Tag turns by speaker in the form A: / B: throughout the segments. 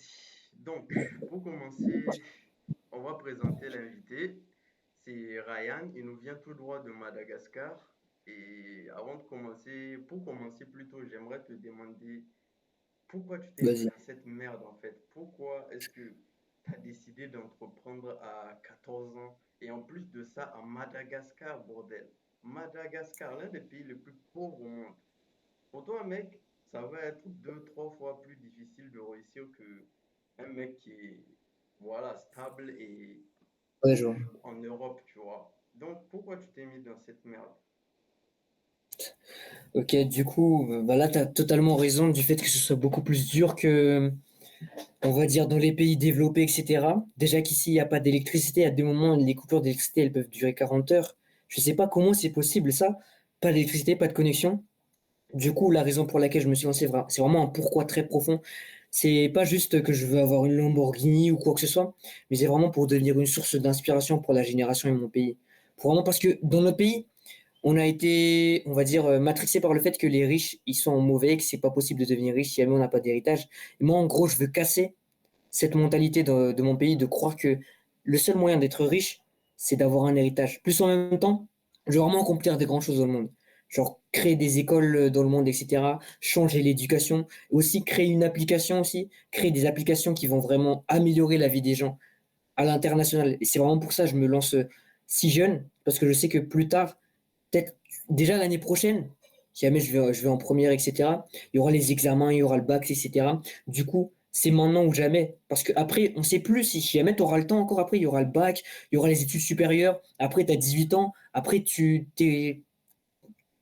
A: parti. Donc, pour commencer, on va présenter l'invité. C'est Ryan, il nous vient tout droit de Madagascar. Et avant de commencer, pour commencer plutôt, j'aimerais te demander pourquoi tu t'es mis
B: Vas-y.
A: dans cette merde en fait. Pourquoi est-ce que tu as décidé d'entreprendre à 14 ans et en plus de ça à Madagascar, bordel. Madagascar, l'un des pays les plus pauvres au monde. Pour toi, mec, ça va être deux, trois fois plus difficile de réussir que un mec qui est, voilà, stable et
B: Ouais, je vois.
A: en Europe, tu vois. Donc, pourquoi tu t'es mis dans cette merde?
B: Ok, du coup, bah là, tu as totalement raison du fait que ce soit beaucoup plus dur que, on va dire, dans les pays développés, etc. Déjà qu'ici, il n'y a pas d'électricité. À des moments, les coupures d'électricité, elles peuvent durer 40 heures. Je sais pas comment c'est possible, ça. Pas d'électricité, pas de connexion. Du coup, la raison pour laquelle je me suis lancé, c'est vraiment un pourquoi très profond. C'est pas juste que je veux avoir une Lamborghini ou quoi que ce soit, mais c'est vraiment pour devenir une source d'inspiration pour la génération et mon pays. Pour vraiment parce que dans notre pays, on a été, on va dire, matrixé par le fait que les riches, ils sont mauvais, que c'est pas possible de devenir riche si jamais on n'a pas d'héritage. Et moi, en gros, je veux casser cette mentalité de mon pays, de croire que le seul moyen d'être riche, c'est d'avoir un héritage. Plus en même temps, je veux vraiment accomplir des grandes choses dans le monde. Genre créer des écoles dans le monde, etc. Changer l'éducation. Aussi créer une application aussi. Créer des applications qui vont vraiment améliorer la vie des gens à l'international. Et c'est vraiment pour ça que je me lance si jeune, parce que je sais que plus tard, peut-être déjà l'année prochaine, si jamais je vais en première, etc., il y aura les examens, il y aura le bac, etc. Du coup, c'est maintenant ou jamais. Parce qu'après, on ne sait plus si jamais tu auras le temps encore. Après, il y aura le bac, il y aura les études supérieures. Après, tu as 18 ans. Après, tu t'es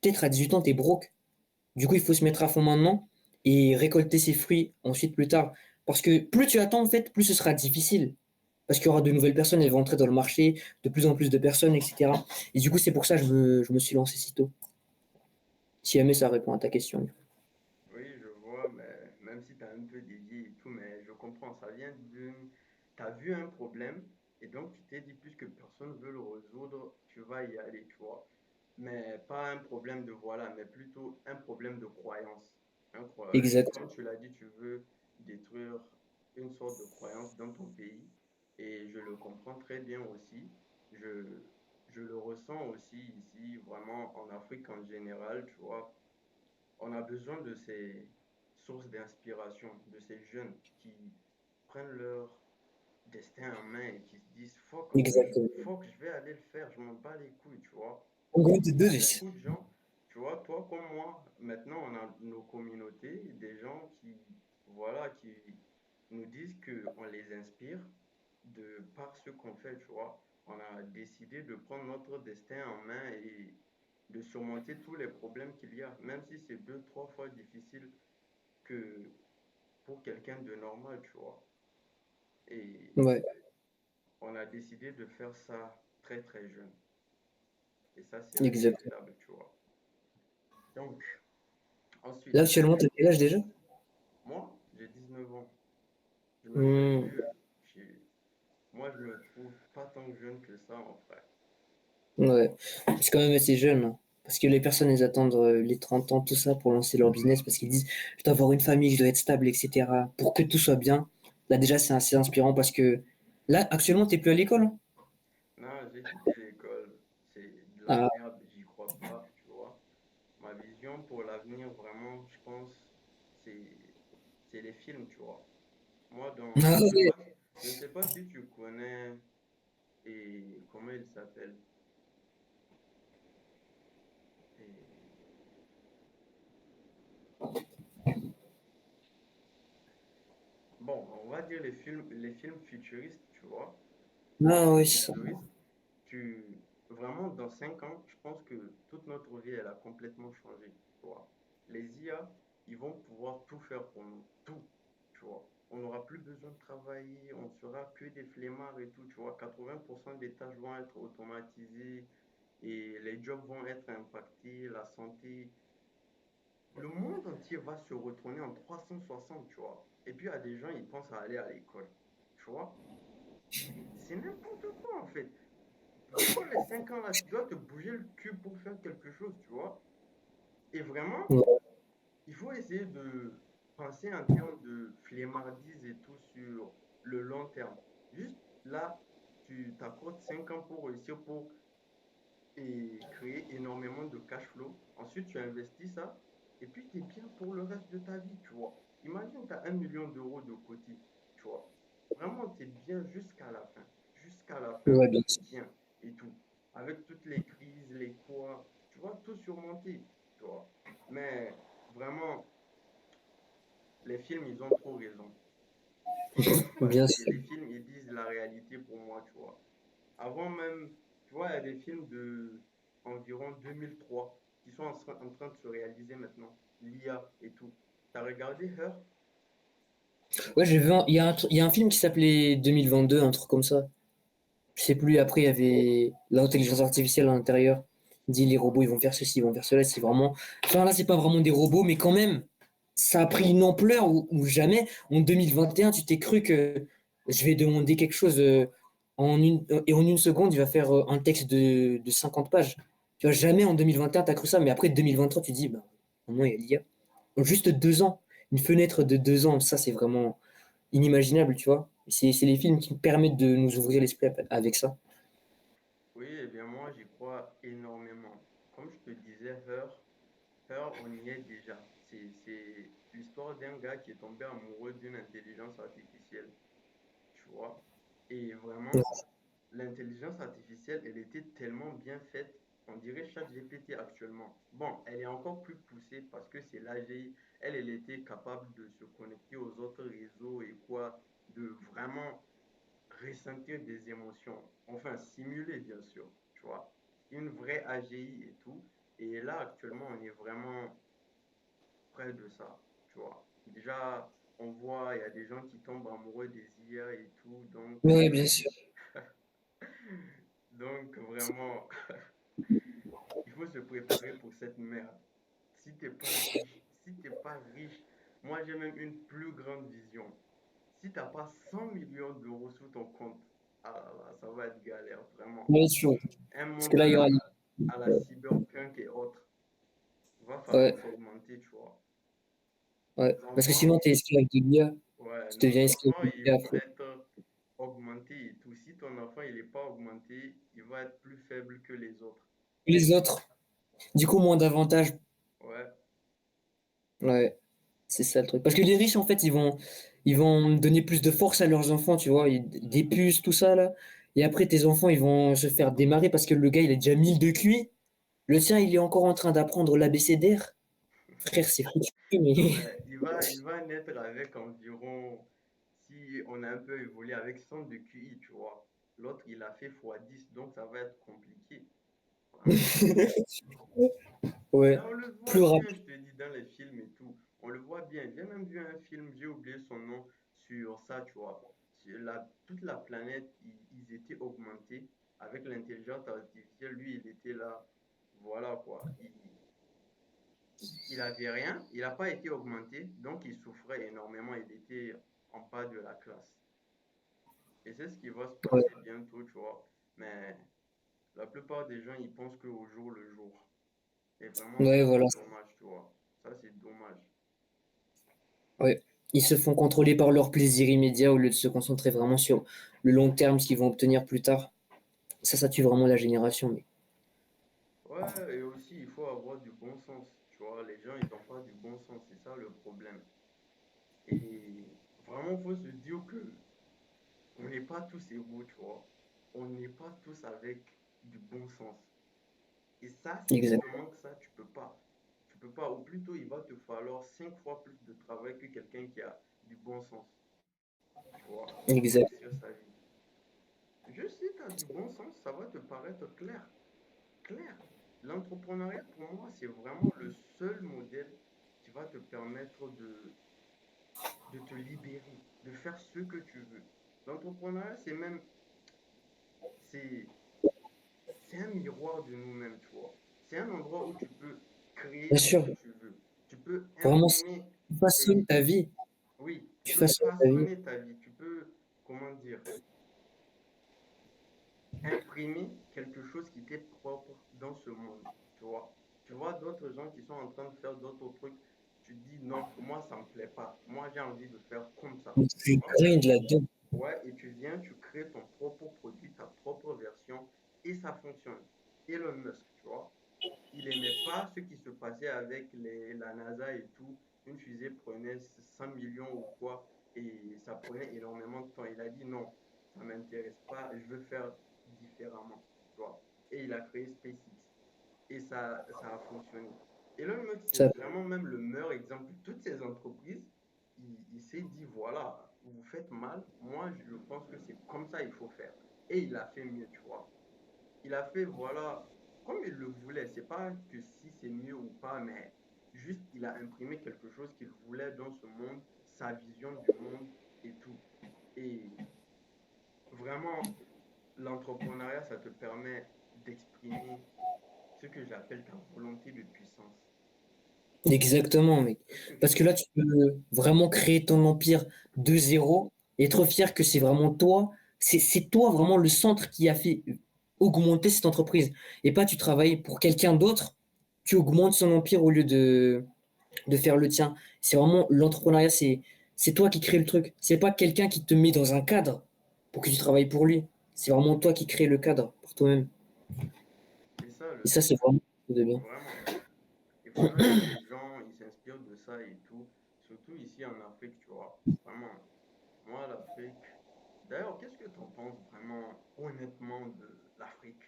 B: peut-être à 18 ans, tu es broke. Du coup, il faut se mettre à fond maintenant et récolter ses fruits ensuite plus tard. Parce que plus tu attends, en fait, plus ce sera difficile. Parce qu'il y aura de nouvelles personnes, elles vont entrer dans le marché, de plus en plus de personnes, etc. Et du coup, c'est pour ça que je me suis lancé si tôt. Si jamais ça répond à ta question.
A: Oui, je vois, mais même si tu as un peu dévié et tout, mais je comprends, ça vient d'une... Tu as vu un problème et donc tu t'es dit, puisque personne ne veut le résoudre, tu vas y aller, tu vois. Mais pas un problème de voilà, mais plutôt un problème de croyance.
B: Exact.
A: Comme tu l'as dit, tu veux détruire une sorte de croyance dans ton pays et je le comprends très bien aussi. Je, je le ressens aussi ici, vraiment en Afrique en général, tu vois. On a besoin de ces sources d'inspiration, de ces jeunes qui prennent leur destin en main et qui se disent
B: Exactement.
A: fuck, je vais aller le faire, je m'en bats les couilles, tu vois.
B: En gros, t'es
A: Il y a
B: deux.
A: beaucoup de gens, tu vois, toi comme moi, maintenant on a nos communautés, des gens qui, voilà, qui nous disent qu'on les inspire de par ce qu'on fait, tu vois. On a décidé de prendre notre destin en main et de surmonter tous les problèmes qu'il y a, même si c'est deux, trois fois difficile que pour quelqu'un de normal, tu vois. Et
B: Ouais,
A: on a décidé de faire ça très très jeune. Et ça, c'est
B: exact.
A: respectable, tu vois. Donc,
B: Là,
A: ensuite,
B: actuellement, t'as quel âge déjà?
A: moi, j'ai 19 ans. Je me fais
B: Hmm.
A: vieux. Moi, je me trouve pas tant jeune que ça, en vrai.
B: Ouais. C'est quand même assez jeune, hein. Parce que les personnes, elles attendent les 30 ans, tout ça, pour lancer leur business, parce qu'ils disent, je dois avoir une famille, je dois être stable, etc. Pour que tout soit bien. Là, déjà, c'est assez inspirant parce que là, actuellement, t'es plus à l'école, hein.
A: Non, j'ai quitté l'école. C'est de la
B: Ah,
A: merde, j'y crois pas, tu vois. Ma vision pour l'avenir, vraiment, je pense, c'est c'est les films, tu vois. Moi,
B: ah ouais.
A: je sais pas si tu connais et comment il s'appelle. Et bon, on va dire les films futuristes, tu vois. Les
B: Ah
A: films
B: ouais, c'est ça.
A: futuristes, vraiment, dans 5 ans, je pense que toute notre vie, elle a complètement changé, tu vois. Les IA, ils vont pouvoir tout faire pour nous, tout, tu vois. On n'aura plus besoin de travailler, on sera que des flemmards et tout, tu vois. 80% des tâches vont être automatisées et les jobs vont être impactés, la santé. Le monde entier va se retourner en 360, tu vois. Et puis, il y a des gens, ils pensent à aller à l'école, tu vois. C'est n'importe quoi, en fait. Pendant les 5 ans là, tu dois te bouger le cul pour faire quelque chose, tu vois. Et vraiment,
B: Ouais.
A: il faut essayer penser en termes de flemmardise et tout sur le long terme. Juste là, tu t'accordes 5 ans pour réussir et créer énormément de cash flow. Ensuite, tu investis ça et puis tu es bien pour le reste de ta vie, tu vois. Imagine, tu as 1 million d'euros de côté, tu vois. Vraiment, tu es bien jusqu'à la fin. Jusqu'à la fin,
B: Ouais, bien
A: tu es
B: sûr.
A: bien et tout. Avec toutes les crises, les quoi, tu vois, tout surmonter, tu vois. Mais vraiment, les films, ils ont trop raison.
B: Bien sûr.
A: Les films, ils disent la réalité pour moi, tu vois. Avant même, tu vois, il y a des films de environ 2003 qui sont en train de se réaliser maintenant. L'IA et tout. T'as regardé Her?
B: Ouais, j'ai vu il y a un film qui s'appelait 2022, un truc comme ça. Je sais plus, après, il y avait l'intelligence artificielle à l'intérieur. Il dit les robots, ils vont faire ceci, ils vont faire cela. C'est vraiment. Enfin, là, c'est pas vraiment des robots, mais quand même, ça a pris une ampleur où jamais, en 2021, tu t'es cru que je vais demander quelque chose et en une seconde, il va faire un texte de 50 pages. Tu vois, jamais en 2021, tu as cru ça, mais après 2023, tu dis, bah, au moins, il y a l'IA. En juste 2 ans, une fenêtre de 2 ans, ça, c'est vraiment inimaginable, tu vois. C'est les films qui me permettent de nous ouvrir l'esprit avec ça.
A: Oui, eh bien moi, j'y crois énormément. Comme je te disais, Her, on y est déjà. C'est l'histoire d'un gars qui est tombé amoureux d'une intelligence artificielle, tu vois. Et vraiment, l'intelligence artificielle, elle était tellement bien faite, on dirait ChatGPT actuellement. Bon, elle est encore plus poussée parce que c'est l'AGI. Elle était capable de se connecter aux autres réseaux et quoi, de vraiment ressentir des émotions. Enfin, simuler, bien sûr, tu vois. Une vraie AGI et tout. Et là, actuellement, on est vraiment près de ça, tu vois. Déjà, on voit, il y a des gens qui tombent amoureux des IA et tout, donc,
B: Oui, bien sûr.
A: donc vraiment, il faut se préparer pour cette merde. Si t'es pas riche, si t'es pas riche, moi j'ai même une plus grande vision. Si t'as pas 100 millions d'euros sous ton compte, ah là là, ça va être galère, vraiment.
B: Bien sûr.
A: Un
B: Parce que
A: monde
B: là, il y aura.
A: à la cyberpunk et autres, va falloir
B: Ouais,
A: s'augmenter, tu vois.
B: ouais.
A: Nos
B: Parce que
A: enfants,
B: sinon, tu es esclave de l'IA.
A: ouais,
B: Tu
A: nos
B: deviens esclave
A: enfants,
B: de
A: ils
B: l'IA
A: vont
B: après.
A: être augmentés et tout. Si ton enfant, il n'est pas augmenté, il va être plus faible que les autres.
B: Les autres, du coup, moins d'avantages.
A: Ouais,
B: Ouais, c'est ça le truc. Parce que les riches, en fait, ils vont donner plus de force à leurs enfants, tu vois. Des puces, tout ça, là. Et après, tes enfants, ils vont se faire démarrer parce que le gars, il a déjà 1000 de QI. Le tien, il est encore en train d'apprendre l'ABCDR. Frère, c'est foutu, mais.
A: ouais, il va naître avec environ, si on a un peu évolué, avec 100 de QI, tu vois. L'autre, il a fait x10, donc ça va être compliqué, vraiment. Mais
B: Ouais,
A: on le voit
B: plus
A: bien,
B: rapide.
A: je te dis, dans les films et tout. On le voit bien. J'ai même vu un film, j'ai oublié son nom, sur ça, tu vois. Sur toute la planète, ils étaient augmentés avec l'intelligence artificielle. Lui, il était là. Voilà quoi. Il avait rien, il n'a pas été augmenté, donc il souffrait énormément. Il était en bas de la classe. Et c'est ce qui va se
B: Ouais,
A: passer bientôt, tu vois. Mais la plupart des gens, ils pensent qu'au jour le jour. Et vraiment, ça,
B: ouais, voilà.
A: c'est dommage, tu vois. Ça, c'est dommage.
B: Ouais. Ils se font contrôler par leur plaisir immédiat au lieu de se concentrer vraiment sur le long terme, ce qu'ils vont obtenir plus tard. Ça tue vraiment la génération. Mais.
A: Ouais, et aussi, il faut avoir du bon sens. Tu vois, les gens, ils n'ont pas du bon sens. C'est ça le problème. Et vraiment, il faut se dire que on n'est pas tous égaux, tu vois. On n'est pas tous avec du bon sens. Et ça, si tu
B: Exact.
A: te manques ça, tu peux pas. Tu peux pas. Ou plutôt, il va te falloir 5 fois plus de travail que quelqu'un qui a du bon sens, tu vois, pour
B: Exact.
A: réussir sa vie. Juste si tu as du bon sens, ça va te paraître clair. Clair. L'entrepreneuriat, pour moi, c'est vraiment le seul modèle qui va te permettre de te libérer, de faire ce que tu veux. L'entrepreneuriat, c'est, c'est un miroir de nous-mêmes, tu vois. C'est un endroit où tu peux créer
B: Bien
A: ce
B: sûr.
A: que tu veux. Tu peux
B: Vraiment,
A: imprimer,
B: tu façonnes
A: et
B: ta vie.
A: oui, tu
B: Tu
A: peux
B: façonnes ta vie.
A: façonner ta vie. Tu peux, comment dire, imprimer quelque chose qui t'est propre dans ce monde, tu vois. Tu vois d'autres gens qui sont en train de faire d'autres trucs, tu te dis non, moi ça me plaît pas. Moi j'ai envie de faire comme ça.
B: Tu
A: Ok.
B: grind là-dedans.
A: Ouais, et tu viens, tu crées ton propre produit, ta propre version, et ça fonctionne. Elon Musk, tu vois, il aimait pas ce qui se passait avec la NASA et tout. Une fusée prenait 100 millions ou quoi, et ça prenait énormément de temps. Il a dit non, ça m'intéresse pas, je veux faire différemment, tu vois. Et il a créé SpaceX. Et ça a fonctionné. Elon Musk, c'est
B: Ça,
A: vraiment même le meilleur exemple de toutes ces entreprises. Il s'est dit, voilà, vous faites mal, moi je pense que c'est comme ça il faut faire. Et il a fait mieux, tu vois. Il a fait, voilà, comme il le voulait. C'est pas que si c'est mieux ou pas, mais juste il a imprimé quelque chose qu'il voulait dans ce monde, sa vision du monde et tout. Et vraiment, l'entrepreneuriat, ça te permet d'exprimer ce que j'appelle ta volonté de puissance.
B: exactement, mec.
A: Est-ce que
B: Parce
A: tu
B: que là, tu peux vraiment créer ton empire de zéro et être fier que c'est vraiment toi. C'est toi vraiment le centre qui a fait augmenter cette entreprise. Et pas tu travailles pour quelqu'un d'autre, tu augmentes son empire au lieu de faire le tien. C'est vraiment l'entrepreneuriat, c'est toi qui crée le truc. C'est pas quelqu'un qui te met dans un cadre pour que tu travailles pour lui. C'est vraiment toi qui crée le cadre pour toi-même.
A: c'est ça
B: Et
A: le
B: ça,
A: truc,
B: c'est vraiment de bien.
A: vraiment. Il faudrait que les gens ils s'inspirent de ça et tout, surtout ici en Afrique, tu vois. Vraiment, moi l'Afrique. D'ailleurs, qu'est-ce que tu en penses vraiment honnêtement de l'Afrique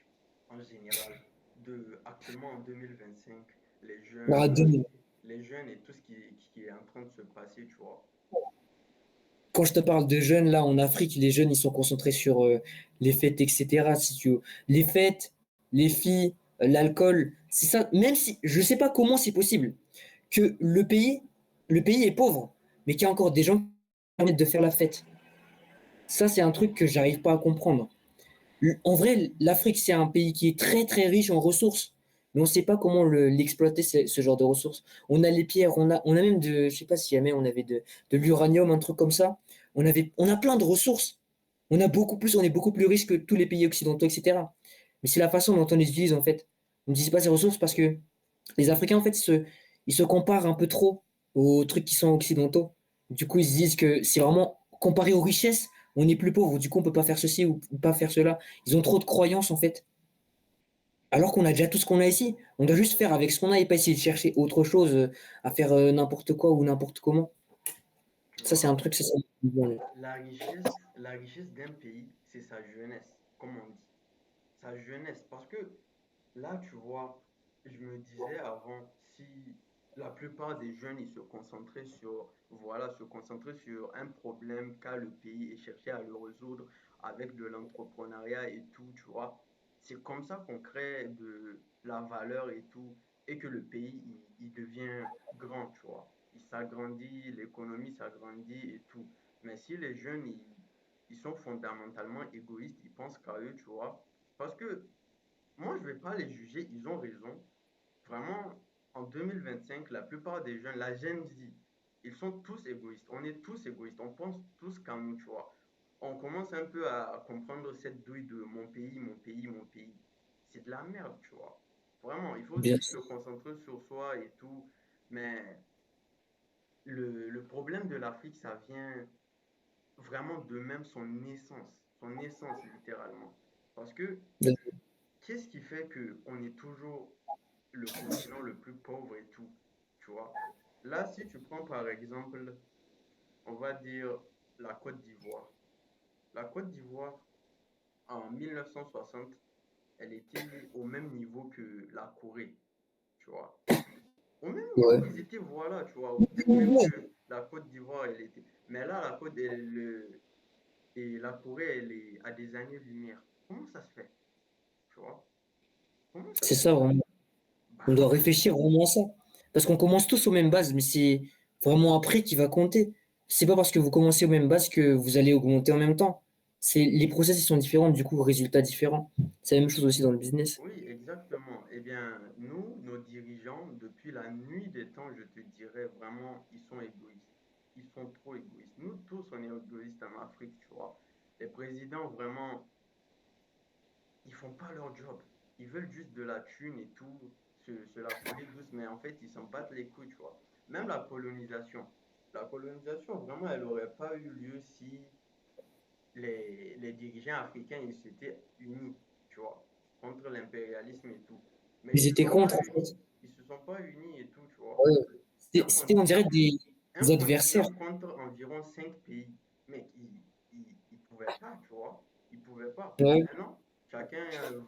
A: en général, de actuellement en 2025, les
B: Ah,
A: jeunes, les jeunes et tout ce qui est en train de se passer, tu vois.
B: quand je te parle de jeunes, là, en Afrique, les jeunes, ils sont concentrés sur les fêtes, etc. Si tu veux. Les fêtes, les filles, l'alcool, c'est ça. Même si, je sais pas comment c'est possible que le pays est pauvre, mais qu'il y a encore des gens qui permettent de faire la fête. Ça, c'est un truc que j'arrive pas à comprendre. En vrai, l'Afrique, c'est un pays qui est très, très riche en ressources, mais on ne sait pas comment l'exploiter, ce genre de ressources. On a les pierres, on a même je sais pas si jamais on avait de l'uranium, un truc comme ça. On a plein de ressources. On est beaucoup plus riche que tous les pays occidentaux, etc. Mais c'est la façon dont on les utilise, en fait. On n'utilise pas ces ressources parce que les Africains, en fait, ils se comparent un peu trop aux trucs qui sont occidentaux. Du coup, ils se disent que c'est vraiment comparé aux richesses, on est plus pauvre. Du coup, on peut pas faire ceci ou pas faire cela. Ils ont trop de croyances, en fait. Alors qu'on a déjà tout ce qu'on a ici. On doit juste faire avec ce qu'on a et pas essayer de chercher autre chose, à faire n'importe quoi ou n'importe comment.
A: Tu
B: Ça, c'est un
A: vois,
B: truc, c'est ça.
A: la richesse d'un pays, c'est sa jeunesse, comme on dit. Sa jeunesse. Parce que là, tu vois, je me disais avant, si la plupart des jeunes, ils se concentraient sur, voilà, se concentraient sur un problème qu'a le pays et cherchaient à le résoudre avec de l'entrepreneuriat et tout, tu vois, c'est comme ça qu'on crée de la valeur et tout, et que le pays, il devient grand, tu vois. Il s'agrandit, l'économie s'agrandit et tout. Mais si les jeunes, ils sont fondamentalement égoïstes, ils pensent qu'à eux, tu vois, parce que moi, je ne vais pas les juger, ils ont raison. Vraiment, en 2025, la plupart des jeunes, la Gen Z, ils sont tous égoïstes. On est tous égoïstes. On pense tous qu'à nous, tu vois. On commence un peu à comprendre cette douille de mon pays, mon pays, mon pays. C'est de la merde, tu vois. Vraiment, il faut
B: Bien
A: juste se
B: sûr.
A: concentrer sur soi et tout. Mais le problème de l'Afrique, ça vient vraiment de même son naissance littéralement. Parce que qu'est-ce qui fait qu'on est toujours le continent le plus pauvre et tout, tu vois? Là, si tu prends par exemple, on va dire la Côte d'Ivoire. La Côte d'Ivoire, en 1960, elle était au même niveau que la Corée, tu vois? Au même niveau,
B: Ouais.
A: ils étaient, voilà, tu vois, peut-être même que la Côte d'Ivoire, elle était. Mais là, et la Corée, elle est à des années-lumière. Comment ça se fait, tu vois? Comment ça
B: C'est
A: se
B: ça,
A: fait?
B: vraiment. On
A: Bah,
B: doit réfléchir vraiment à ça. Parce qu'on commence tous aux mêmes bases, mais c'est vraiment après qui va compter. C'est pas parce que vous commencez aux mêmes bases que vous allez augmenter en même temps. Les process ils sont différents, du coup, résultats différents. C'est la même chose aussi dans le business.
A: oui, exactement. Eh bien, nous, nos dirigeants, depuis la nuit des temps, je te dirais vraiment, ils sont égoïstes. Ils sont trop égoïstes. Nous tous, on est égoïstes en Afrique, tu vois. Les présidents, vraiment, ils font pas leur job. Ils veulent juste de la thune et tout, se la couler douce, mais en fait, ils s'en battent les couilles, tu vois. Même la colonisation, vraiment, elle n'aurait pas eu lieu si les dirigeants africains ils s'étaient unis, tu vois, contre l'impérialisme et tout. Mais
B: Ils étaient contre, en fait.
A: ils se sont pas unis et tout, tu vois.
B: Ouais.
A: Un
B: C'était, on dirait,
A: continent, un
B: des adversaires.
A: continent contre environ 5 pays. Mec, ils pouvaient pas, tu vois. Ils pouvaient pas.
B: Ouais.
A: Mais non, chacun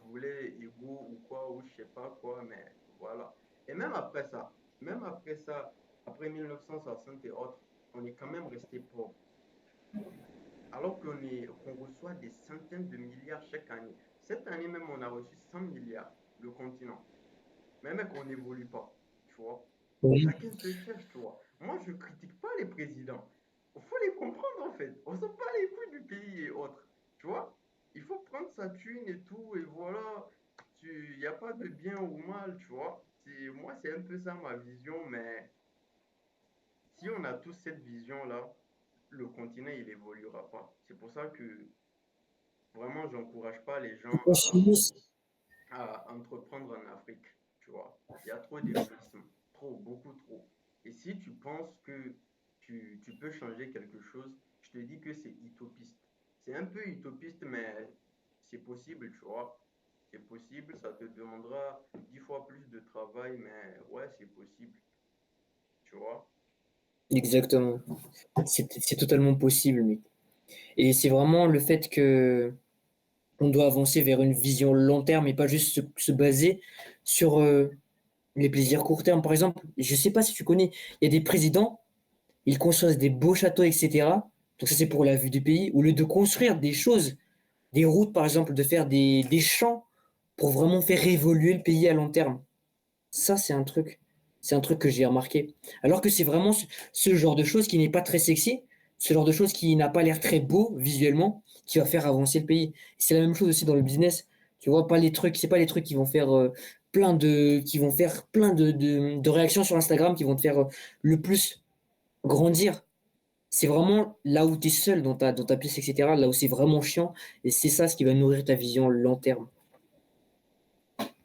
A: voulait égaux ou quoi, ou je sais pas quoi, mais voilà. Et même après ça, après 1960 et autres, on est quand même resté pauvre. Alors qu'on reçoit des centaines de milliards chaque année. Cette année même, on a reçu 100 milliards, le continent. Mais mec, on n'évolue pas, tu vois.
B: Oui.
A: Chacun se cherche, tu vois. Moi, je critique pas les présidents. Il faut les comprendre, en fait. On ne sait pas les couilles du pays et autres, tu vois. Il faut prendre sa thune et tout, et voilà. Il n'y a pas de bien ou mal, tu vois. Moi, c'est un peu ça ma vision, mais si on a tous cette vision-là, le continent, il évoluera pas. C'est pour ça que vraiment, j'encourage pas les gens à entreprendre en Afrique, tu vois. Il y a trop d'égoïsme, trop, beaucoup trop. Et si tu penses que tu peux changer quelque chose, je te dis que c'est utopiste. C'est un peu utopiste, mais c'est possible, tu vois. C'est possible, ça te demandera 10 fois plus de travail, mais ouais, c'est possible, tu vois.
B: Exactement. C'est totalement possible, mec. Et c'est vraiment le fait que on doit avancer vers une vision long terme et pas juste se baser sur les plaisirs court terme. Par exemple, je sais pas si tu connais, il y a des présidents, ils construisent des beaux châteaux, etc. Donc ça, c'est pour la vue du pays. Au lieu de construire des choses, des routes, par exemple, de faire des champs pour vraiment faire évoluer le pays à long terme. Ça, c'est un truc que j'ai remarqué. Alors que c'est vraiment ce genre de choses qui n'est pas très sexy, ce genre de choses qui n'a pas l'air très beau visuellement, qui va faire avancer le pays. C'est la même chose aussi dans le business. Tu vois, pas les trucs, c'est pas les trucs qui vont faire qui vont faire plein de réactions sur Instagram, qui vont te faire le plus grandir. C'est vraiment là où tu es seul dans ta pièce, etc. Là où c'est vraiment chiant. Et c'est ça ce qui va nourrir ta vision long terme.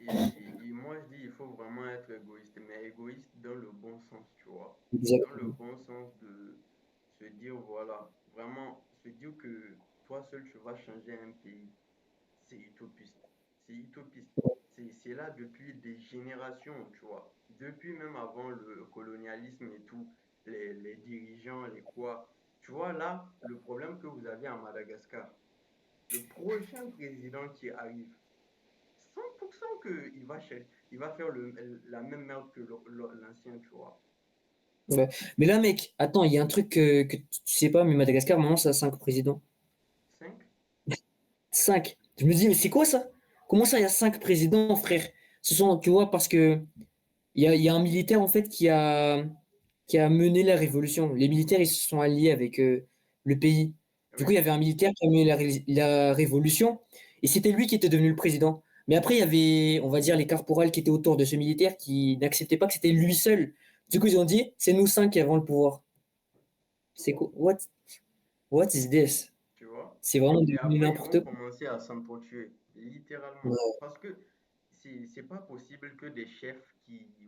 A: Et moi, je dis, il faut vraiment être égoïste, mais égoïste dans le bon sens, tu vois. Dans le
B: Exactement.
A: bon sens de se dire, voilà, vraiment se dire que toi seul, tu vas changer un pays, c'est utopiste. C'est utopiste. C'est là depuis des générations, tu vois. Depuis même avant le colonialisme et tout, les dirigeants, les quoi. Tu vois, là, le problème que vous avez en Madagascar, le prochain président qui arrive, 100% il va faire la même merde que l'ancien, tu vois.
B: Ouais. Mais là, mec, attends, il y a un truc que tu sais pas, mais Madagascar, maintenant, ça a 5 présidents.
A: 5.
B: 5. Je me dis, mais c'est quoi ça? Comment ça, il y a 5 présidents, frère? Ce sont, tu vois, parce que il y a un militaire, en fait, qui a mené la révolution. Les militaires, ils se sont alliés avec le pays. Du coup, il y
A: Oui.
B: avait un militaire qui a mené la révolution, et c'était lui qui était devenu le président. Mais après, il y avait, on va dire, les corporals qui étaient autour de ce militaire qui n'acceptaient pas que c'était lui seul. Du coup, ils ont dit, c'est nous 5 qui avons le pouvoir. C'est quoi? What is this?
A: Tu vois?
B: C'est vraiment
A: Et
B: devenu
A: après, ils vont
B: n'importe quoi.
A: commencer à s'entretuer, littéralement.
B: Ouais.
A: Parce que c'est pas possible que des chefs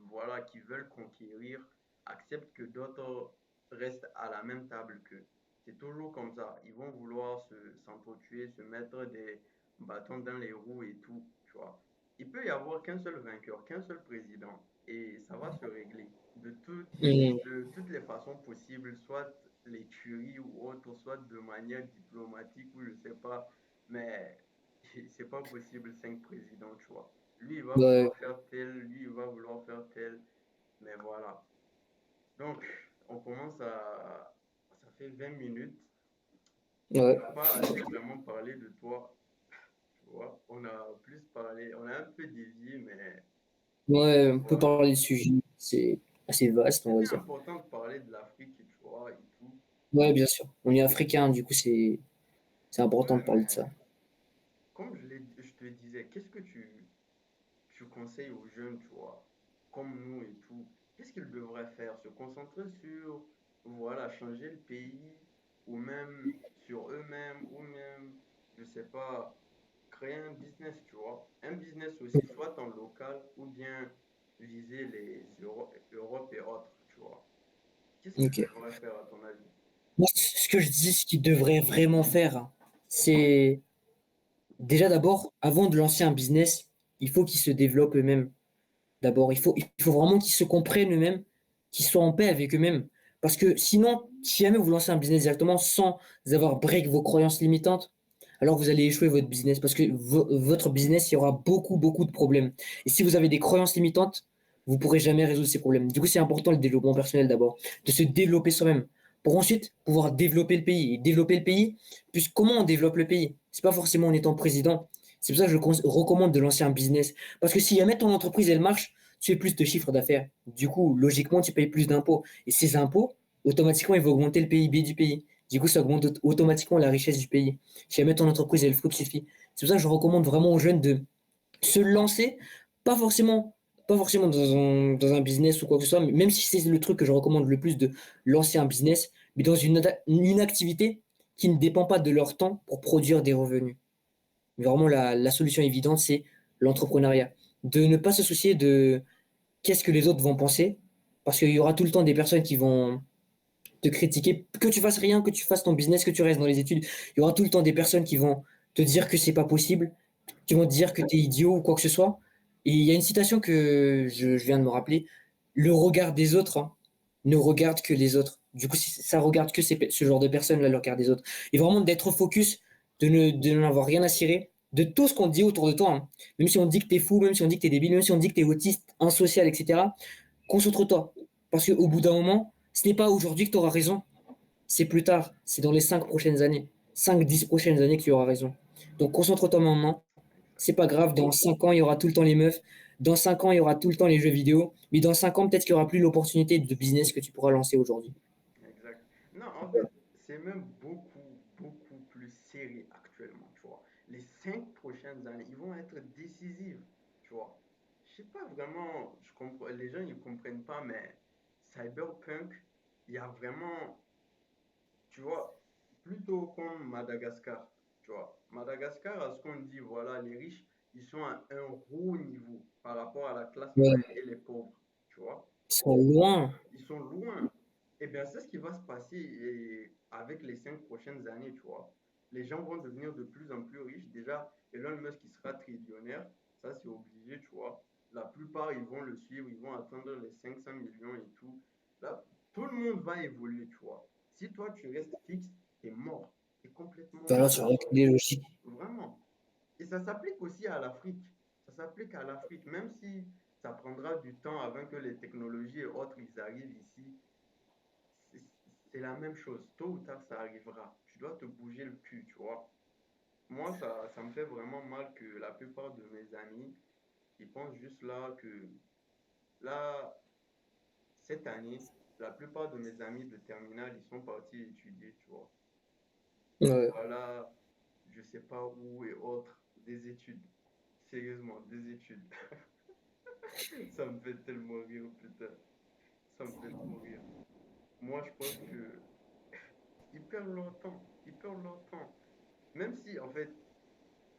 A: voilà, qui veulent conquérir acceptent que d'autres restent à la même table qu'eux. C'est toujours comme ça. Ils vont vouloir s'entretuer, se mettre des bâtons dans les roues et tout, tu vois. Il peut y avoir qu'un seul vainqueur, qu'un seul président, et ça va se régler
B: Mm.
A: de toutes les façons possibles, soit les tueries ou autres, soit de manière diplomatique ou je sais pas, mais c'est pas possible 5 présidents, tu vois. Lui, il va
B: Ouais.
A: vouloir faire tel, lui, il va vouloir faire tel, mais voilà. Donc, on commence à... Ça fait 20 minutes. On
B: Ouais.
A: n'a pas assez vraiment parlé de toi, tu vois. On a plus parlé, on a un peu dévié, mais
B: Ouais, on peut
A: voilà.
B: parler de sujets. C'est assez vaste, on va
A: C'était
B: dire.
A: important de parler de l'Afrique, tu vois, et tout.
B: Ouais, bien sûr. On est africain, du coup, c'est important
A: Ouais,
B: de parler de
A: mais
B: ça.
A: comme je te disais, qu'est-ce que tu conseilles aux jeunes, tu vois, comme nous et tout, qu'est-ce qu'ils devraient faire? Se concentrer sur, voilà, changer le pays, ou même sur eux-mêmes, ou même, je sais pas, créer un business, tu vois. Un business aussi, soit en local, ou bien viser les Europe et autres, tu vois. Qu'est-ce qu'il
B: Ok.
A: devrait faire à ton avis?
B: Moi, ce que je dis, ce qu'ils devraient vraiment faire, hein, c'est déjà d'abord, avant de lancer un business, il faut qu'ils se développent eux-mêmes. D'abord, il faut vraiment qu'ils se comprennent eux-mêmes, qu'ils soient en paix avec eux-mêmes. Parce que sinon, si jamais vous lancez un business directement sans avoir break vos croyances limitantes, alors vous allez échouer votre business. Parce que votre business, il y aura beaucoup, beaucoup de problèmes. Et si vous avez des croyances limitantes, vous ne pourrez jamais résoudre ces problèmes. Du coup, c'est important le développement personnel d'abord, de se développer soi-même. Pour ensuite pouvoir développer le pays. Et développer le pays, puis comment on développe le pays? C'est pas forcément en étant président. C'est pour ça que je recommande de lancer un business. Parce que si jamais ton entreprise, elle marche, tu fais plus de chiffre d'affaires. Du coup, logiquement, tu payes plus d'impôts. Et ces impôts, automatiquement, ils vont augmenter le PIB du pays. Du coup, ça augmente automatiquement la richesse du pays. Si jamais ton entreprise, elle fructifie. C'est pour ça que je recommande vraiment aux jeunes de se lancer, pas forcément, pas forcément dans un business ou quoi que ce soit, mais même si c'est le truc que je recommande le plus de lancer un business, mais dans une activité qui ne dépend pas de leur temps pour produire des revenus. Vraiment, la solution évidente, c'est l'entrepreneuriat. De ne pas se soucier de qu'est-ce que les autres vont penser, parce qu'il y aura tout le temps des personnes qui vont te critiquer, que tu fasses rien, que tu fasses ton business, que tu restes dans les études, il y aura tout le temps des personnes qui vont te dire que c'est pas possible, qui vont te dire que tu es idiot ou quoi que ce soit. Et il y a une citation que je viens de me rappeler, le regard des autres, hein, ne regarde que les autres. Du coup, ça regarde que ce genre de personnes-là, le regard des autres. Et vraiment d'être focus, de n'en avoir rien à cirer de tout ce qu'on dit autour de toi. Hein. Même si on dit que t'es fou, même si on dit que t'es débile, même si on dit que t'es autiste, insocial, etc. Concentre-toi. Parce qu'au bout d'un moment, ce n'est pas aujourd'hui que tu auras raison, c'est plus tard, c'est dans les 5 prochaines années, 5, 10 prochaines années que tu auras raison. Donc concentre-toi maintenant, c'est pas
A: Exactement.
B: grave, dans 5 ans, il y aura tout le temps les meufs, dans 5 ans, il y aura tout le temps les jeux vidéo, mais dans 5 ans, peut-être qu'il n'y aura plus l'opportunité de business que tu pourras lancer aujourd'hui.
A: Exact. Non, en fait, c'est même beaucoup, beaucoup plus serré actuellement, tu vois. Les 5 prochaines années, ils vont être décisives, tu vois. Je sais pas vraiment, je comprends, les gens, ils comprennent pas, mais Cyberpunk, il y a vraiment, tu vois, plutôt comme Madagascar, tu vois. Madagascar, à ce qu'on dit, voilà, les riches, ils sont à un haut niveau par rapport à la classe
B: Ouais,
A: moyenne et les pauvres, tu vois.
B: ils sont loin.
A: Ils sont loin. Eh bien, c'est ce qui va se passer avec les 5 prochaines années, tu vois. Les gens vont devenir de plus en plus riches. Déjà, Elon Musk qui sera trillionnaire, ça c'est obligé, tu vois. La plupart, ils vont le suivre, ils vont atteindre les 500 millions et tout. Là, tout le monde va évoluer, tu vois. Si toi, tu restes fixe, t'es mort. T'es complètement
B: Voilà,
A: mort.
B: sur les logiques.
A: Vraiment. Et ça s'applique aussi à l'Afrique. Ça s'applique à l'Afrique, même si ça prendra du temps avant que les technologies et autres ils arrivent ici. C'est c'est la même chose. Tôt ou tard, ça arrivera. Tu dois te bouger le cul, tu vois. Moi, ça me fait vraiment mal que la plupart de mes amis, ils pensent juste là que, là, cette année, la plupart de mes amis de terminale, ils sont partis étudier, tu vois.
B: Ouais.
A: Voilà, je sais pas où et autres, des études. Sérieusement, des études. Ça me fait tellement rire, putain. Ça me fait trop rire. Moi, je pense que ils perdent leur temps. Ils perdent leur temps. Même si, en fait,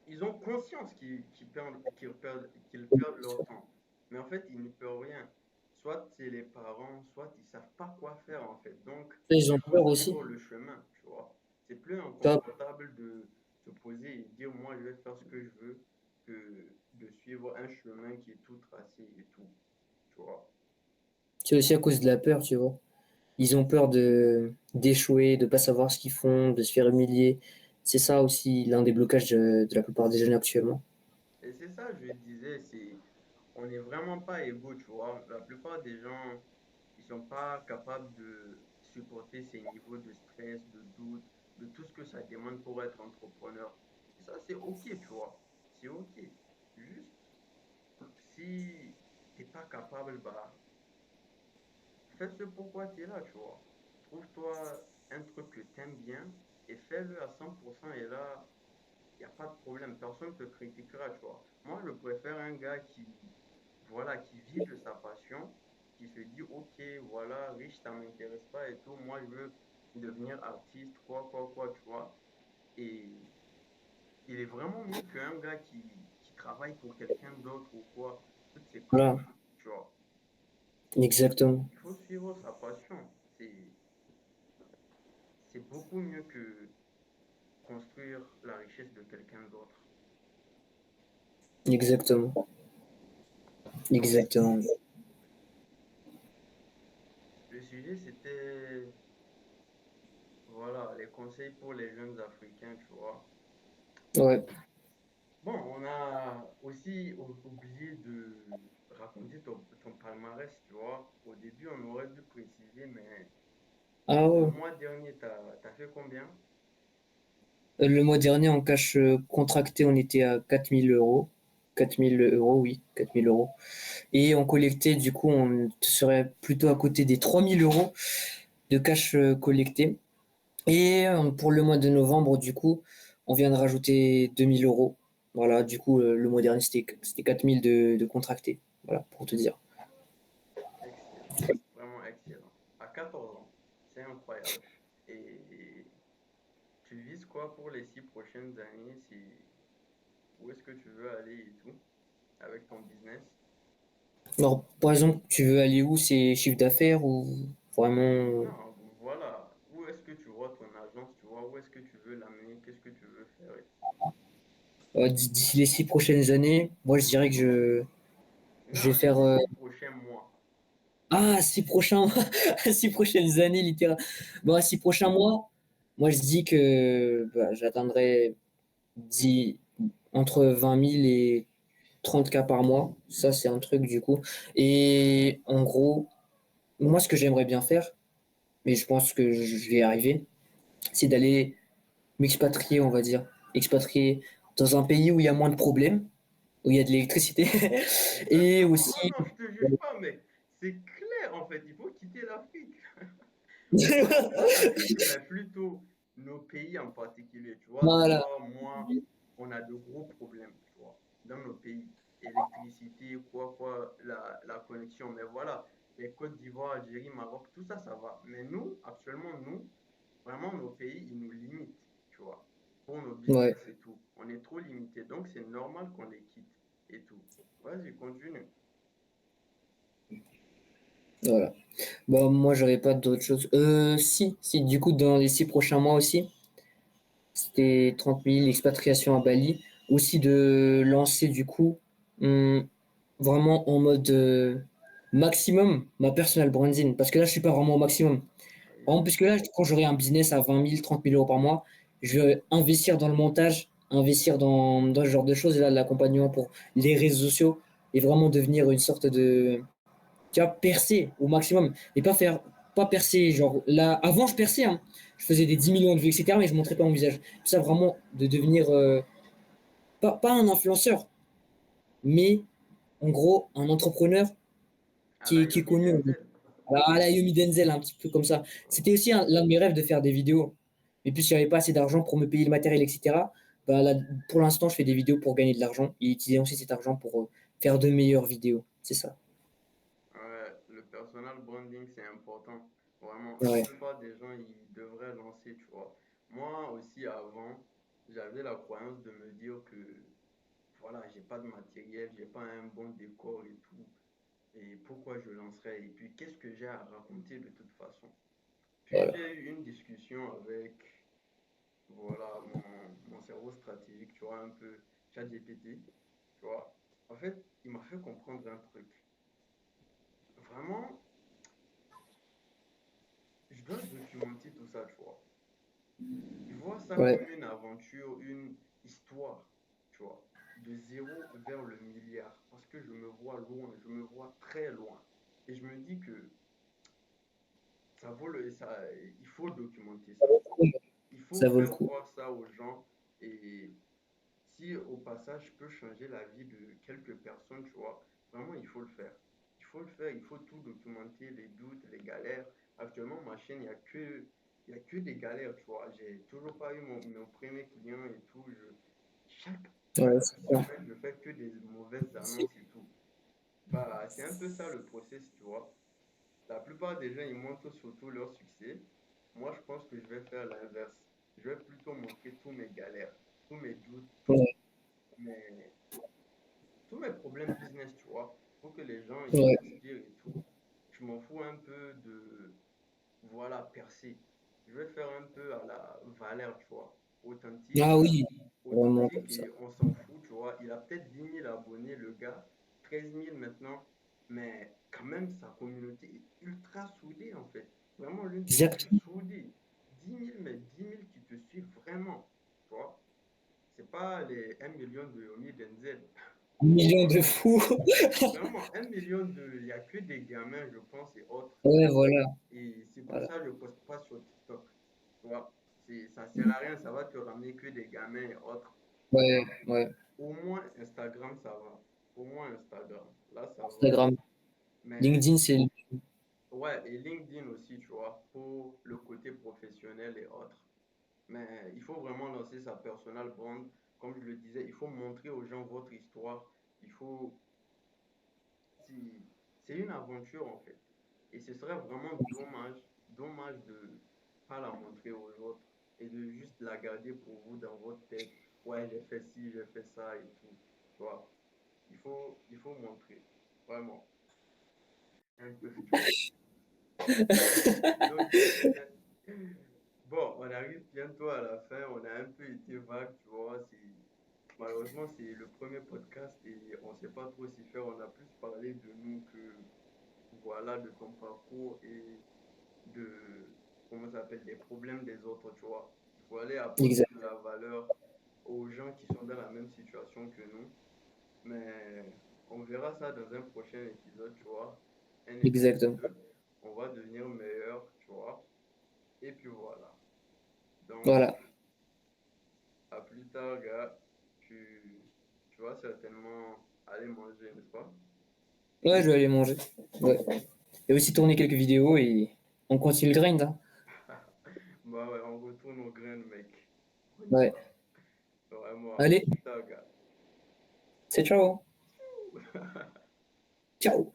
A: ils ont conscience qu'ils perdent leur temps. Mais en fait, ils n'y peuvent rien. Soit c'est les parents, soit ils savent pas quoi faire, en fait. Donc,
B: Ils
A: il
B: ont
A: faut
B: peur aussi.
A: suivre le chemin, tu vois. C'est plus
B: Top.
A: inconfortable de se poser et dire, moi, je vais faire ce que je veux, que de suivre un chemin qui est tout tracé et tout, tu vois.
B: C'est aussi à cause de la peur, tu vois. Ils ont peur de d'échouer, de pas savoir ce qu'ils font, de se faire humilier. C'est ça aussi l'un des blocages de la plupart des jeunes actuellement.
A: Et c'est ça, je disais, on n'est vraiment pas égaux, tu vois. La plupart des gens, ils sont pas capables de supporter ces niveaux de stress, de doute, de tout ce que ça demande pour être entrepreneur. Et ça, c'est OK, tu vois. C'est OK. Juste, si t'es pas capable, bah, fais ce pourquoi tu es là, tu vois. Trouve-toi un truc que tu aimes bien et fais-le à 100% et là, il n'y a pas de problème, personne ne te critiquera, tu vois. Moi, je préfère un gars voilà, qui vit de sa passion, qui se dit, OK, voilà, riche, ça ne m'intéresse pas et tout. Moi, je veux devenir artiste, quoi, tu vois. Et il est vraiment mieux qu'un gars qui travaille pour quelqu'un d'autre ou quoi. Toutes ces
B: Voilà,
A: conneries, tu vois.
B: exactement.
A: Il faut suivre sa passion. c'est, c'est beaucoup mieux que construire la richesse de quelqu'un d'autre.
B: Exactement. Exactement.
A: Le sujet, c'était, voilà, les conseils pour les jeunes Africains, tu vois.
B: Ouais.
A: Bon, on a aussi oublié de raconter ton palmarès, tu vois. Au début, on aurait dû préciser, mais
B: Ah
A: le
B: ouais.
A: mois dernier, t'as fait combien?
B: Le mois dernier, en cash contracté, on était à 4 000 euros. 4 000 euros, oui, 4 000 euros. Et en collecté, du coup, on serait plutôt à côté des 3 000 euros de cash collecté. Et pour le mois de novembre, du coup, on vient de rajouter 2 000 euros. Voilà, du coup, le mois dernier, c'était 4 000 de contracté. Voilà, pour te dire.
A: Excellent, vraiment excellent. À 14 ans, c'est incroyable. Et tu vises quoi pour les 6 prochaines années? Où est-ce que tu veux aller et tout avec ton business?
B: Alors, par exemple, tu veux aller où? C'est chiffre d'affaires ou vraiment
A: Non, voilà. Où est-ce que tu vois ton agence? Tu vois, où est-ce que tu veux l'amener? Qu'est-ce que tu veux faire et tout?
B: d'ici les 6 prochaines années? Moi, je dirais que je vais
A: Non, les
B: faire
A: 6 prochains mois.
B: 6 prochains, 6 prochaines années, littéralement. Bon, 6 prochains mois, moi, je dis que bah, j'atteindrai 10 entre 20 000 et 30K par mois. Ça, c'est un truc du coup. Et en gros, moi, ce que j'aimerais bien faire, mais je pense que je vais y arriver, c'est d'aller m'expatrier, on va dire. Expatrier dans un pays où il y a moins de problèmes, où il y a de l'électricité. Et
A: Exactement.
B: aussi.
A: Non, non, je te juge pas, mais c'est clair en fait. Il faut quitter l'Afrique. Pas l'Afrique, mais plutôt nos pays en particulier. Tu vois,
B: Voilà.
A: toi, moi, on a de gros problèmes, tu vois, dans nos pays. Électricité, quoi, la connexion. Mais voilà, les Côte d'Ivoire, Algérie, Maroc, tout ça, ça va. Mais nous, actuellement, nous, vraiment, nos pays, ils nous limitent, tu vois, pour nos
B: Ouais.
A: business et tout. On est trop limités. Donc, c'est normal qu'on les quitte et tout. Vas-y, continue.
B: Voilà. Bah, moi, j'aurais pas d'autre chose. Si, du coup, dans les 6 prochains mois aussi, c'était 30 000 expatriation à Bali. Aussi de lancer, du coup, hum, vraiment en mode maximum ma personal branding. Parce que là, je suis pas vraiment au maximum. Par exemple, puisque là, quand j'aurai un business à 20 000, 30 000 euros par mois, je vais investir dans le montage, investir dans ce genre de choses, et là, l'accompagnement pour les réseaux sociaux, et vraiment devenir une sorte de, tu vois, percer au maximum. Et pas percer, genre, là, avant, je perçais, hein. Je faisais des 10 millions de vues, etc., mais je montrais pas mon visage. Ça, vraiment, de devenir, pas un influenceur, mais en gros, un entrepreneur
A: À la
B: qui est
A: Yomi
B: connu.
A: Denzel.
B: À la Yomi Denzel, un petit peu comme ça. C'était aussi l'un de mes rêves de faire des vidéos. Mais puis, si j'avais pas assez d'argent pour me payer le matériel, etc., bah, là, pour l'instant, je fais des vidéos pour gagner de l'argent et utiliser aussi cet argent pour faire de meilleures vidéos. C'est ça.
A: Ouais, le personal branding, c'est important. Vraiment, la
B: Ouais.
A: plupart des gens, ils devraient lancer, tu vois. Moi aussi, avant, j'avais la croyance de me dire que, voilà, j'ai pas de matériel, j'ai pas un bon décor et tout. Et pourquoi je lancerais? Et puis, qu'est-ce que j'ai à raconter de toute façon? Puis,
B: Voilà.
A: j'ai eu une discussion avec, voilà, mon cerveau stratégique, tu vois, un peu ChatGPT, tu vois. En fait, il m'a fait comprendre un truc. Vraiment, je dois documenter tout ça, tu vois. Je vois ça
B: Ouais.
A: comme une aventure, une histoire, tu vois, de zéro vers le milliard. Parce que je me vois loin, je me vois très loin. Et je me dis que il faut documenter ça. Il faut
B: Ça vaut le
A: faire
B: coup.
A: voir ça aux gens. Et si au passage, je peux changer la vie de quelques personnes, tu vois, vraiment, il faut le faire. Il faut le faire, il faut tout documenter, les doutes, les galères. Actuellement, ma chaîne, il y a que des galères, tu vois. J'ai toujours pas eu mon premier client et tout. Chaque
B: Ouais, c'est ça.
A: semaine, je fais que des mauvaises annonces et tout. Bah, c'est un peu ça le process, tu vois. La plupart des gens, ils montrent surtout leur succès. Moi, je pense que je vais faire l'inverse. Je vais plutôt montrer tous mes galères, tous mes doutes,
B: Ouais.
A: mes, tous mes problèmes business, tu vois, pour que les gens ils
B: Ouais.
A: s'inspirent et tout. Je m'en fous un peu de. voilà, percer. Je vais faire un peu à la Valère, tu vois. Authentique,
B: Ah oui, vraiment
A: authentique
B: comme ça.
A: et on s'en fout, tu vois. Il a peut-être 10 000 abonnés, le gars, 13 000 maintenant, mais quand même, sa communauté est ultra soudée, en fait. Vraiment l'une des plus
B: Exactement.
A: soudées. 10 000, mais 10 000 qui te suivent vraiment, tu vois. C'est pas les 1 million de Yomi Denzel.
B: 1 million de fous.
A: Vraiment, 1 million de. Il n'y a que des gamins, je pense, et autres.
B: Ouais, voilà,
A: Et c'est pour
B: voilà.
A: ça que je ne poste pas sur TikTok. Tu vois, ça sert à rien, ça va te ramener que des gamins et autres. Tu
B: Ouais,
A: vois,
B: ouais.
A: au moins Instagram, ça va. Au moins Instagram, là, ça va.
B: Instagram.
A: Mais
B: LinkedIn, c'est.
A: ouais, et LinkedIn aussi, tu vois, pour le côté professionnel et autres. Mais il faut vraiment lancer sa personal brand. Comme je le disais, il faut montrer aux gens votre histoire. Il faut. C'est c'est une aventure en fait. Et ce serait vraiment dommage de pas la montrer aux autres et de juste la garder pour vous dans votre tête. Ouais, j'ai fait ci, j'ai fait ça et tout. Tu vois, il faut montrer. Vraiment. Un peu foutu. Donc, bon, on arrive bientôt à la fin. On a un peu été vague, tu vois. Malheureusement, c'est le premier podcast et on ne sait pas trop s'y faire. On a plus parlé de nous que voilà, de ton parcours et de, comment ça s'appelle, des problèmes des autres, tu vois. Il faut aller apporter
B: Exact.
A: de la valeur aux gens qui sont dans la même situation que nous. Mais on verra ça dans un prochain épisode, tu vois. Un épisode
B: Exactement.
A: 2 on va devenir meilleur, tu vois. Et puis voilà. Donc,
B: Voilà.
A: à plus tard, gars. Tu vas certainement aller manger, n'est-ce pas?
B: Ouais, je vais aller manger. Ouais. Et aussi tourner quelques vidéos et on continue le grind, hein.
A: Bah ouais, on retourne au grain, mec. On y
B: Ouais.
A: va. Vraiment, à
B: Allez,
A: plus tard, gars.
B: c'est ciao. Ciao.